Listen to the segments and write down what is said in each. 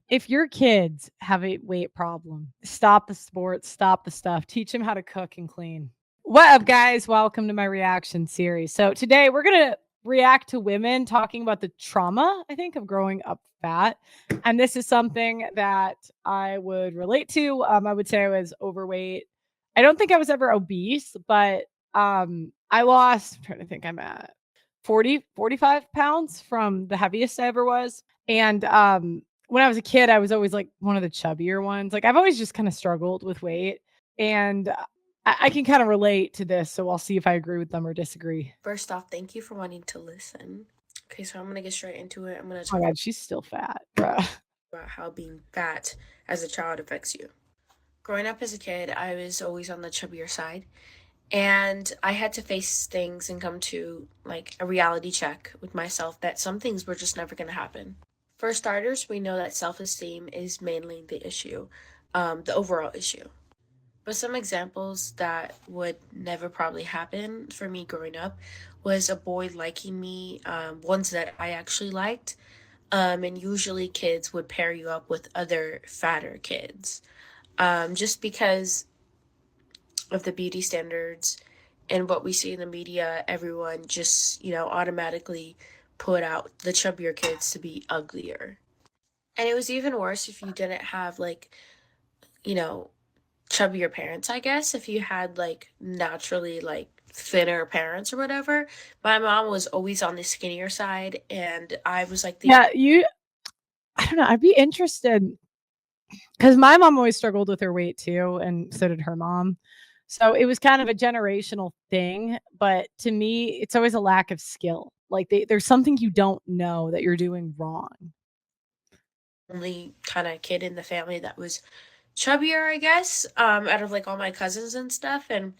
if your kids have a weight problem, stop the sports, stop the stuff, teach them how to cook and clean. What up, guys? Welcome to my reaction series. So, today we're going to react to women talking about the trauma, I think, of growing up fat. And this is something that I would relate to. I would say I was overweight. I don't think I was ever obese, but I lost, I'm trying to think, I'm at 45 pounds from the heaviest I ever was. And when I was a kid, I was always like one of the chubbier ones. Like I've always just kind of struggled with weight. And I can kind of relate to this. So I'll see if I agree with them or disagree. First off, thank you for wanting to listen. Okay, so I'm gonna get straight into it. I'm gonna Oh talk my God, she's still fat, bruh. about how being fat as a child affects you. Growing up as a kid, I was always on the chubbier side, and I had to face things and come to like a reality check with myself that some things were just never gonna happen. For starters, we know that self esteem is mainly the issue, the overall issue. But some examples that would never probably happen for me growing up was a boy liking me, ones that I actually liked. And usually kids would pair you up with other fatter kids. Just because of the beauty standards and what we see in the media, everyone just, automatically put out the chubbier kids to be uglier. And it was even worse if you didn't have, like, you know, chubbier parents, I guess, if you had like naturally like thinner parents or whatever. My mom was always on the skinnier side, and I was like the Yeah, I don't know. I'd be interested because my mom always struggled with her weight too. And so did her mom. So it was kind of a generational thing. But to me, it's always a lack of skill. Like there's something you don't know that you're doing wrong. only kind of kid in the family that was chubbier, I guess, out of like all my cousins and stuff. And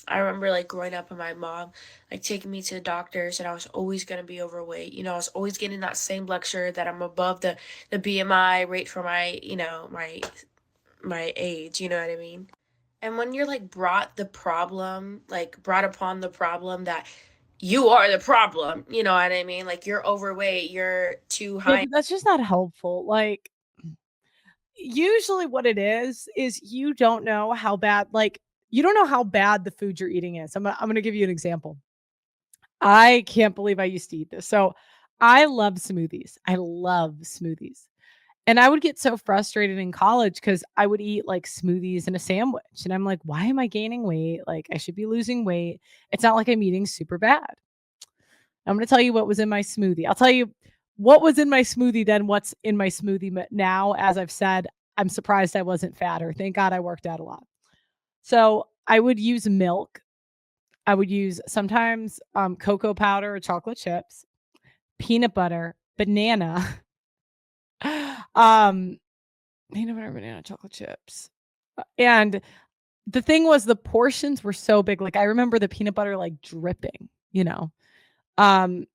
I remember like growing up and my mom like taking me to the doctors, and I was always gonna be overweight. I was always getting that same lecture that I'm above the BMI rate for my, my age, you know what I mean? And when you're like brought upon the problem that you are the problem, you know what I mean? Like you're overweight, you're too Yeah, high. but that's just not helpful. Like usually what it is you don't know how bad you don't know how bad the food you're eating is. I'm gonna give you an example. I can't believe I used to eat this. So I love smoothies. I love smoothies. And I would get so frustrated in college because I would eat like smoothies and a sandwich. And I'm like, why am I gaining weight? Like I should be losing weight. It's not like I'm eating super bad. I'm gonna tell you what was in my smoothie. I'll tell you what was in my smoothie then what's in my smoothie now. As I've said, I'm surprised I wasn't fatter. Thank God I worked out a lot. So I would use milk. I would use sometimes cocoa powder or chocolate chips, peanut butter, banana, um, peanut butter, banana, chocolate chips. And the thing was the portions were so big. Like I remember the peanut butter like dripping, you know. Um,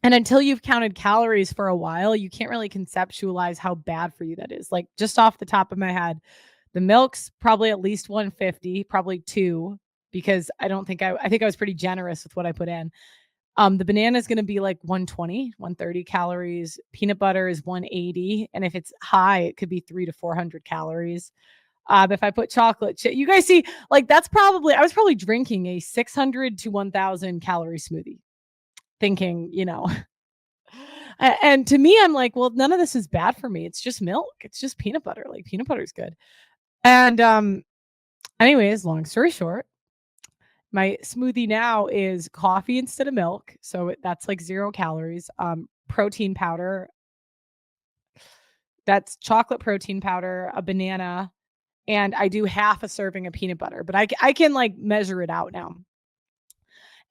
And until you've counted calories for a while, you can't really conceptualize how bad for you that is. Like just off the top of my head, the milk's probably at least 150, probably 2 because I think I was pretty generous with what I put in. The banana is going to be like 120, 130 calories. Peanut butter is 180, and if it's high, it could be 3 to 400 calories. If I put chocolate chip, you guys see, like I was probably drinking a 600 to 1,000 calorie smoothie, thinking, and to me, I'm like, well, none of this is bad for me. It's just milk. It's just peanut butter. Like peanut butter is good. And anyways, long story short, my smoothie now is coffee instead of milk. So that's like 0 calories. Protein powder. That's chocolate protein powder, a banana, and I do half a serving of peanut butter. But I can like measure it out now.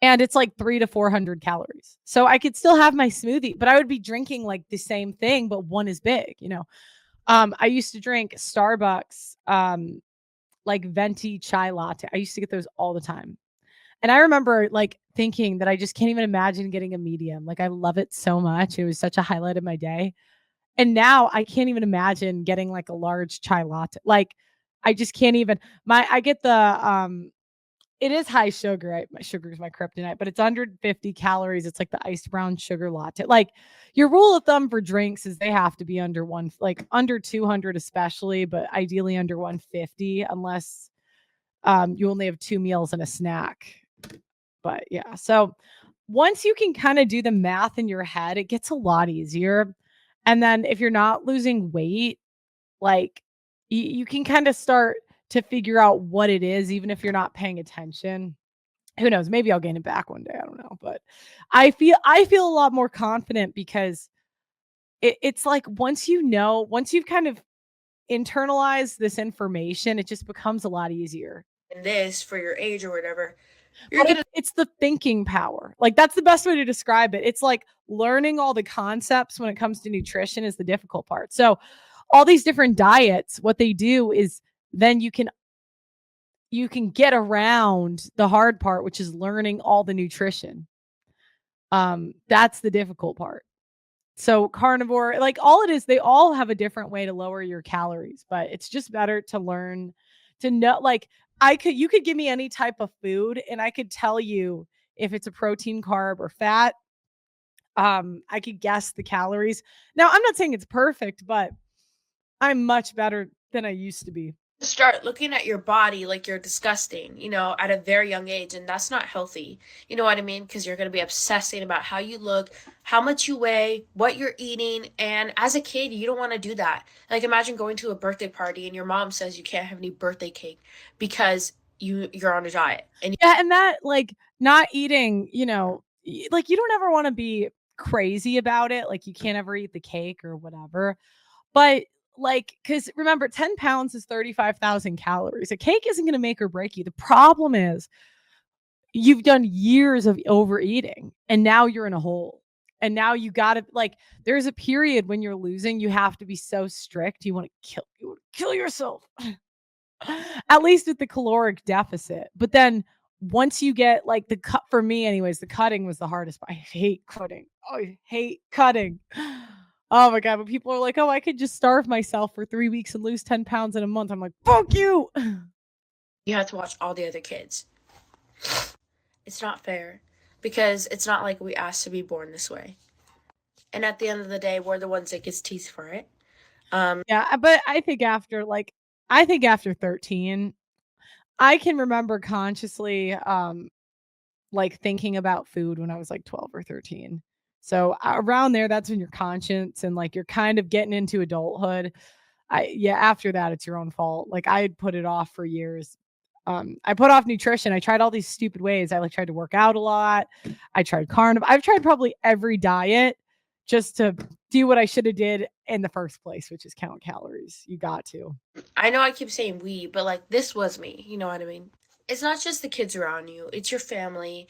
And it's like 3 to 400 calories. So I could still have my smoothie, but I would be drinking like the same thing, but one is big. I used to drink Starbucks, like venti chai latte. I used to get those all the time. And I remember like thinking that I just can't even imagine getting a medium. Like I love it so much. It was such a highlight of my day. And now I can't even imagine getting like a large chai latte. Like I just can't even I get the It is high sugar. My sugar is my kryptonite, but it's under 50 calories. It's like the iced brown sugar latte. Like your rule of thumb for drinks is they have to be under one, like under 200 especially, but ideally under 150 unless you only have 2 meals and a snack. But yeah, so once you can kind of do the math in your head, it gets a lot easier. And then if you're not losing weight, like you can kind of start to figure out what it is, even if you're not paying attention. Who knows? Maybe I'll gain it back one day. I don't know. But I feel a lot more confident because it's like once you've kind of internalized this information, it just becomes a lot easier. And this for your age or whatever, you're But gonna it's the thinking power. Like, that's the best way to describe it. It's like learning all the concepts when it comes to nutrition is the difficult part. So, all these different diets, what they do is then you can get around the hard part, which is learning all the nutrition. That's the difficult part. So carnivore, like all it is, they all have a different way to lower your calories, but it's just better to learn to know like you could give me any type of food and I could tell you if it's a protein, carb, or fat. I could guess the calories. Now, I'm not saying it's perfect, but I'm much better than I used to be. start looking at your body like you're disgusting, at a very young age, and that's not healthy. You know what I mean? Because you're going to be obsessing about how you look, how much you weigh, what you're eating, and as a kid, you don't want to do that. Like imagine going to a birthday party and your mom says you can't have any birthday cake because you're on a diet. And Yeah, and that like not eating, like you don't ever want to be crazy about it. Like you can't ever eat the cake or whatever. But like, because remember, 10 pounds is 35,000 calories. A cake isn't going to make or break you. The problem is you've done years of overeating and now you're in a hole. And now you got to like, there's a period when you're losing, you have to be so strict. You want to kill yourself. At least with the caloric deficit. But then once you get like the cut for me anyways, the cutting was the hardest. I hate cutting. I hate cutting. Oh my god, but people are like, "Oh, I could just starve myself for 3 weeks and lose 10 pounds in a month." I'm like, "Fuck you." you have to watch all the other kids. It's not fair because it's not like we asked to be born this way. And at the end of the day, we're the ones that gets teased for it. Um, Yeah, but I think after 13, I can remember consciously like thinking about food when I was like 12 or 13. So around there, that's when your conscience and like you're kind of getting into adulthood. Yeah, after that, it's your own fault. Like I had put it off for years. I put off nutrition. I tried all these stupid ways. I like tried to work out a lot. I tried carnivore. I've tried probably every diet just to do what I should have did in the first place, which is count calories. You got to. I know I keep saying we, but like this was me. You know what I mean? It's not just the kids around you, it's your family,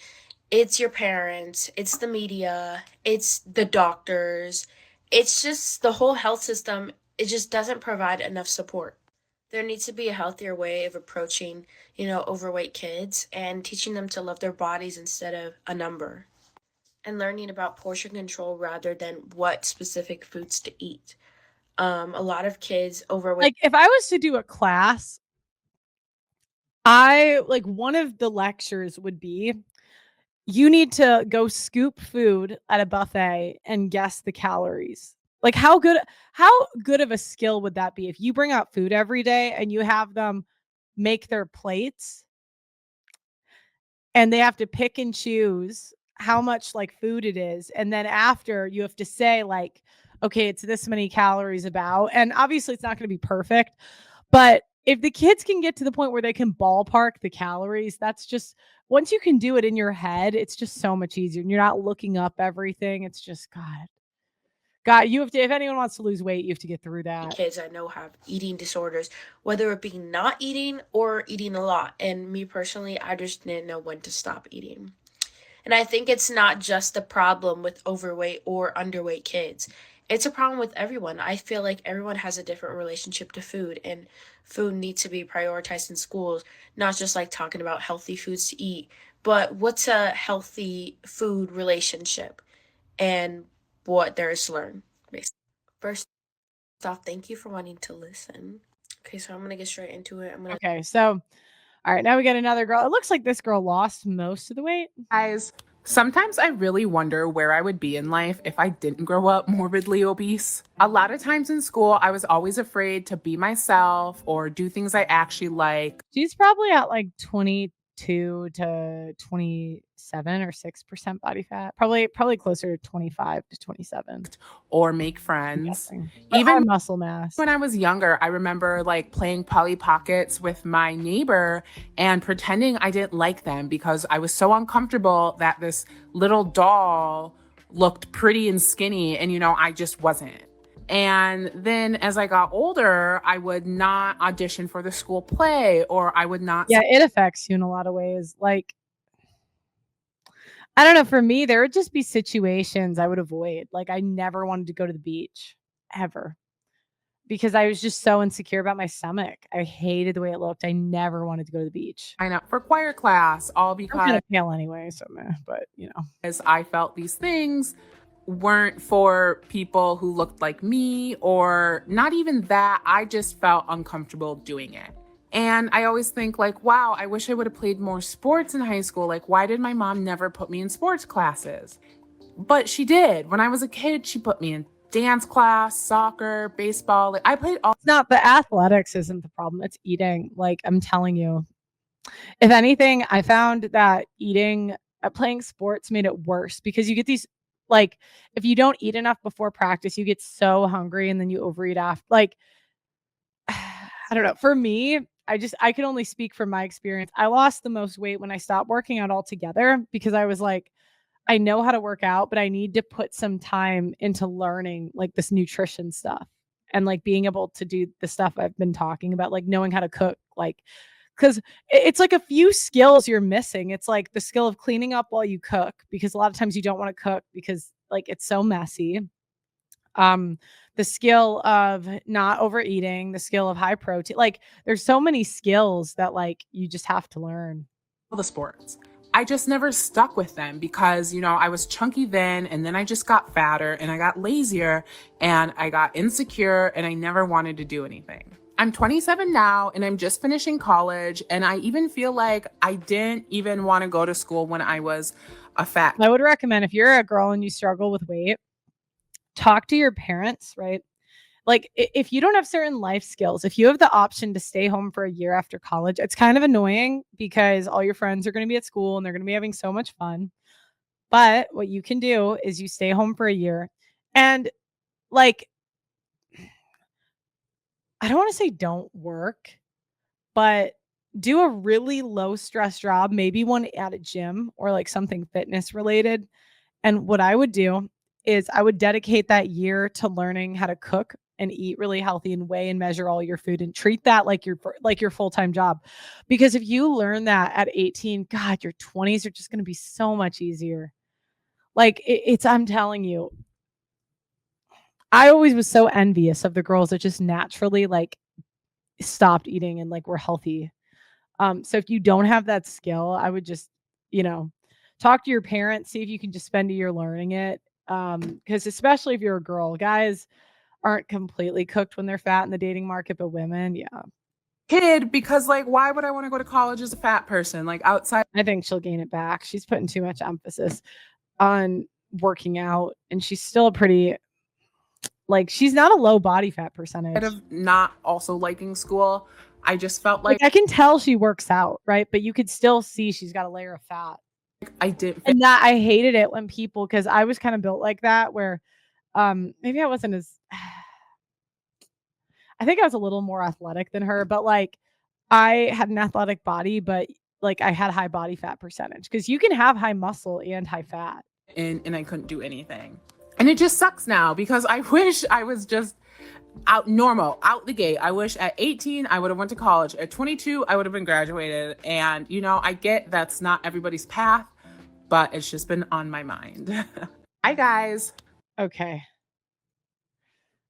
it's your parents, it's the media, it's the doctors. It's just the whole health system. It just doesn't provide enough support. There needs to be a healthier way of approaching, overweight kids and teaching them to love their bodies instead of a number and learning about portion control rather than what specific foods to eat. A lot of kids overweight. Like if I was to do a class, I like one of the lectures would be you need to go scoop food at a buffet and guess the calories. Like how good of a skill would that be if you bring out food every day and you have them make their plates and they have to pick and choose how much like food it is and then after you have to say like okay, it's this many calories about and obviously it's not going to be perfect, but if the kids can get to the point where they can ballpark the calories, that's just once you can do it in your head, it's just so much easier. And you're not looking up everything. It's just God. God, you have to if anyone wants to lose weight, you have to get through that. Kids I know have eating disorders, whether it be not eating or eating a lot. And me personally, I just didn't know when to stop eating. And I think it's not just a problem with overweight or underweight kids. It's a problem with everyone. I feel like everyone has a different relationship to food, and food needs to be prioritized in schools, not just like talking about healthy foods to eat, but what's a healthy food relationship and what there is to learn, basically. First off, thank you for wanting to listen. Okay, so I'm gonna get straight into it. I'm gonna Okay. So All right, now we got another girl. It looks like this girl lost most of the weight. Guys, sometimes I really wonder where I would be in life if I didn't grow up morbidly obese. A lot of times in school, I was always afraid to be myself or do things I actually like She's probably at like 22 to 27 or 6% body fat. Probably closer to 25 to 27, or make I'm friends. guessing. But high Even muscle mass. when I was younger, I remember like playing Polly Pockets with my neighbor and pretending I didn't like them because I was so uncomfortable that this little doll looked pretty and skinny and I just wasn't. And then as I got older, I would not audition for the school play or I would not Yeah, it affects you in a lot of ways. Like, I don't know, for me, there would just be situations I would avoid. Like, I never wanted to go to the beach ever because I was just so insecure about my stomach. I hated the way it looked. I never wanted to go to the beach. sign up for choir class, all I'm kind because of pale anyway, so meh, but I felt these things weren't for people who looked like me, or not even that. I just felt uncomfortable doing it. And I always think, like, wow, I wish I would have played more sports in high school. Like, why did my mom never put me in sports classes? But she did. When I was a kid, she put me in dance class, soccer, baseball. Like, I played all it's not the athletics isn't the problem. It's eating. Like, I'm telling you, if anything, I found that playing sports made it worse because you get these, like, if you don't eat enough before practice, you get so hungry and then you overeat after. Like, I don't know. For me, I can only speak from my experience. I lost the most weight when I stopped working out altogether because I was like, I know how to work out, but I need to put some time into learning like this nutrition stuff and like being able to do the stuff I've been talking about, like knowing how to cook, like because it's like a few skills you're missing. It's like the skill of cleaning up while you cook because a lot of times you don't want to cook because like it's so messy. Um, the skill of not overeating, the skill of high protein. Like there's so many skills that like you just have to learn. the sports. I just never stuck with them because, I was chunky then I just got fatter and I got lazier and I got insecure and I never wanted to do anything. I'm 27 now and I'm just finishing college and I even feel like I didn't even want to go to school when I was a fat I would recommend if you're a girl and you struggle with weight, talk to your parents, right? Like if you don't have certain life skills, if you have the option to stay home for a year after college, it's kind of annoying because all your friends are going to be at school and they're going to be having so much fun. But what you can do is you stay home for a year and like I don't want to say don't work, but do a really low stress job, maybe one at a gym or like something fitness related. And what I would do is I would dedicate that year to learning how to cook and eat really healthy and weigh and measure all your food and treat that like your full-time job. Because if you learn that at 18, God, your 20s are just going to be so much easier. Like it's I'm telling you, I always was so envious of the girls that just naturally like stopped eating and like were healthy. So if you don't have that skill, I would just, you know, talk to your parents, see if you can just spend a year learning it. Because especially if you're a girl, guys aren't completely cooked when they're fat in the dating market, but women, yeah. kid because, like, why would I want to go to college as a fat person? Like, outside I think she'll gain it back. She's putting too much emphasis on working out, and she's still a pretty like she's not a low body fat percentage. of not also liking school, I just felt Like like I can tell she works out, right? But you could still see she's got a layer of fat. I didn't fit And that I hated it when people because I was kind of built like that where maybe I wasn't as I think I was a little more athletic than her, but like I had an athletic body, but like I had high body fat percentage because you can have high muscle and high fat. in and I couldn't do anything. And it just sucks now because I wish I was just out normal, out the gate. I wish at 18 I would have went to college. At 22 I would have been graduated. And I get that's not everybody's path, but it's just been on my mind. Hi guys. Okay.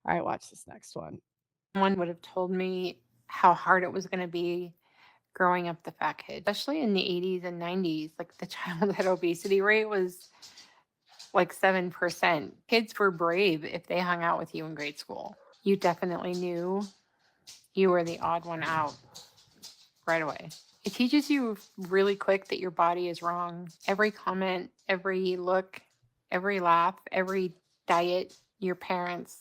All right, watch this next one. Someone would have told me how hard it was going to be growing up the fat kid, especially in the 80s and 90s. Like the childhood obesity rate was like 7%. Kids were brave if they hung out with you in grade school. You definitely knew you were the odd one out right away. It teaches you really quick that your body is wrong. Every comment, every look, every laugh, every diet your parents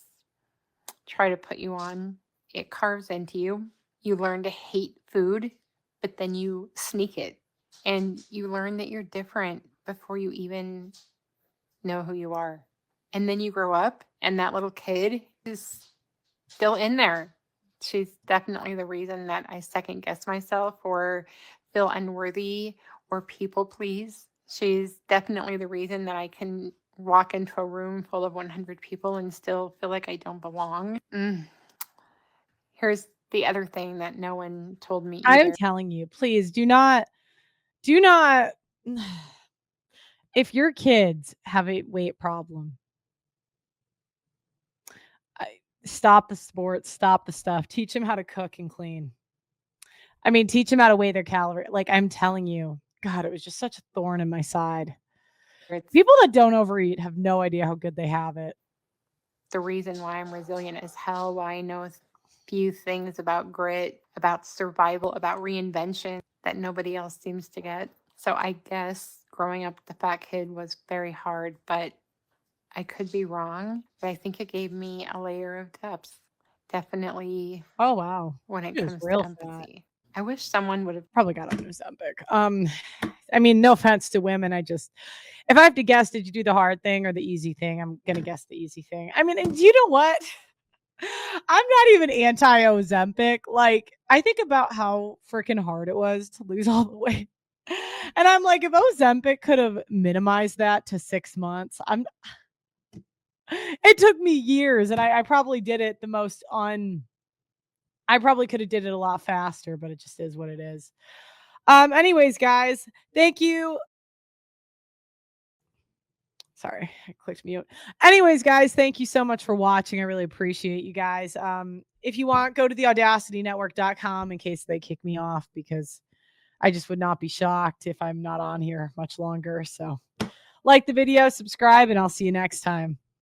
try to put you on, it carves into you. You learn to hate food, but then you sneak it. And you learn that you're different before you even know who you are. And then you grow up, and that little kid is still in there. She's definitely the reason that I second guess myself or feel unworthy or people please. She's definitely the reason that I can walk into a room full of 100 people and still feel like I don't belong. Here's the other thing that no one told me I am either. telling you, please do not if your kids have a weight problem, stop the sports, stop the stuff. Teach them how to cook and clean. I mean, teach them how to weigh their calorie. Like, I'm telling you, God, it was just such a thorn in my side. It's People that don't overeat have no idea how good they have it. the reason why I'm resilient as hell, why I know a few things about grit, about survival, about reinvention that nobody else seems to get. So I guess growing up with the fat kid was very hard, but I could be wrong. But I think it gave me a layer of depth. Definitely Oh, wow. when it She was comes to real fat. empathy. I wish someone would have. Probably got on Ozempic. I mean, no offense to women. If I have to guess, did you do the hard thing or the easy thing? I'm gonna guess the easy thing. I mean, and you know what? I'm not even anti Ozempic. Like, I think about how freaking hard it was to lose all the weight. And I'm like, if Ozempic could have minimized that to 6 months, it took me years, and I probably did it I probably could have did it a lot faster, but it just is what it is. Anyways, guys, thank you. Sorry, I clicked mute. Anyways, guys, thank you so much for watching. I really appreciate you guys. If you want, go to theaudacitynetwork.com in case they kick me off, because I just would not be shocked if I'm not on here much longer. So like the video, subscribe, and I'll see you next time.